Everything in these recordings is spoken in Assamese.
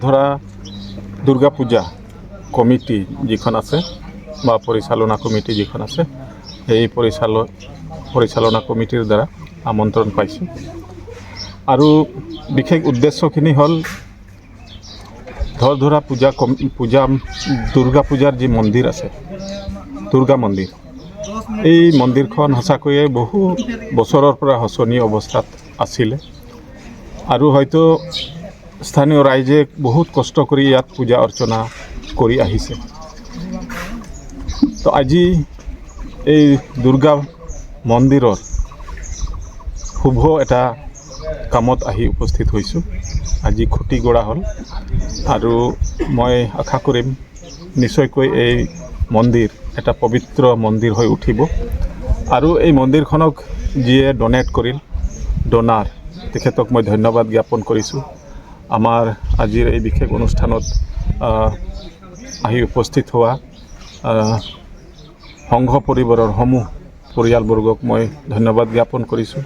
ধৰা দুৰ্গা পূজা কমিটি যিখন আছে বা পৰিচালনা কমিটি যিখন আছে সেই পৰিচালনা কমিটিৰ দ্বাৰা আমন্ত্ৰণ পাইছোঁ আৰু বিশেষ উদ্দেশ্যখিনি হ'ল ধৰা দুৰ্গা পূজাৰ যি মন্দিৰ আছে দুৰ্গা মন্দিৰ এই মন্দিৰখন সঁচাকৈয়ে বহু বছৰৰ পৰা শোচনীয় অৱস্থাত আছিলে আৰু হয়তো স্থানীয় ৰাইজে বহুত কষ্ট কৰি ইয়াত পূজা অৰ্চনা কৰি আহিছে। তো আজি এই দুৰ্গা মন্দিৰৰ শুভ এটা কামত আহি উপস্থিত হৈছোঁ। আজি খুঁটি গঢ়া হ'ল আৰু মই আশা কৰিম নিশ্চয়কৈ এই মন্দিৰ এটা পবিত্ৰ মন্দিৰ হৈ উঠিব আৰু এই মন্দিৰখনক যিয়ে ডনেট কৰিল ডনাৰ তেখেতক মই ধন্যবাদ জ্ঞাপন কৰিছোঁ। আমাৰ আজিৰ এই বিশেষ অনুষ্ঠানত আহি উপস্থিত হোৱা সংঘ পৰিবাৰৰ সমূহ পৰিয়ালবৰ্গক মই ধন্যবাদ জ্ঞাপন কৰিছোঁ।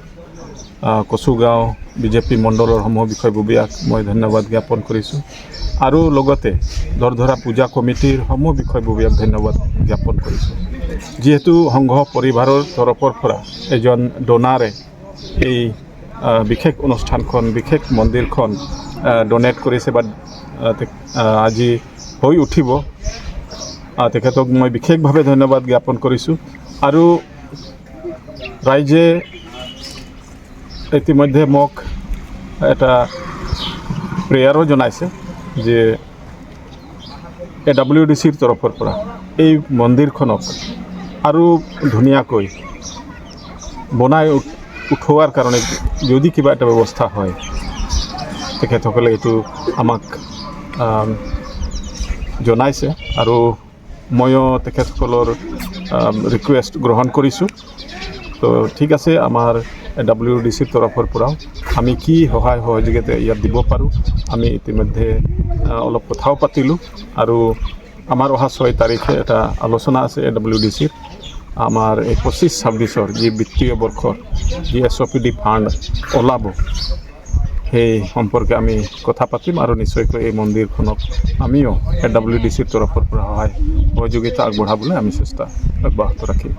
কচুগাঁও বিজেপি মণ্ডলৰ সমূহ বিষয়ববীয়াক মই ধন্যবাদ জ্ঞাপন কৰিছোঁ আৰু লগতে ধৰা পূজা কমিটিৰ সমূহ বিষয়ববীয়াক ধন্যবাদ জ্ঞাপন কৰিছোঁ। যিহেতু সংঘ পৰিবাৰৰ তৰফৰ পৰা এজন ডনাৰে এই বিশেষ অনুষ্ঠানখন বিশেষ মন্দিৰখন ডনেট কৰিছে বা আজি হৈ উঠিব, তেখেতক মই বিশেষভাৱে ধন্যবাদ জ্ঞাপন কৰিছোঁ আৰু ৰাইজে ইতিমধ্যে মোক এটা প্ৰেয়াৰো জনাইছে যে AWDCৰ তৰফৰ পৰা এই মন্দিৰখনক আৰু ধুনীয়াকৈ বনাই উঠোৱাৰ কাৰণে যদি কিবা এটা ব্যৱস্থা হয় তেখেতসকলে এইটো আমাক জনাইছে আৰু ময়ো তেখেতসকলৰ ৰিকুৱেষ্ট গ্ৰহণ কৰিছোঁ। তো ঠিক আছে, আমাৰ AWDCৰ তৰফৰ পৰাও আমি কি সহায় সহযোগিতা ইয়াত দিব পাৰোঁ আমি ইতিমধ্যে অলপ কথাও পাতিলোঁ আৰু আমাৰ অহা 6 তাৰিখে এটা আলোচনা আছে AWDCৰ আমাৰ এই 25-26 যি বিত্তীয় বৰ্ষৰ যি SOPD ফাণ্ড ওলাব সেই সম্পৰ্কে আমি কথা পাতিম আৰু নিশ্চয়কৈ এই মন্দিৰখনক আমিও AWDCৰ তৰফৰ পৰা সহায় সহযোগিতা আগবঢ়াবলৈ আমি চেষ্টা অব্যাহত ৰাখিম।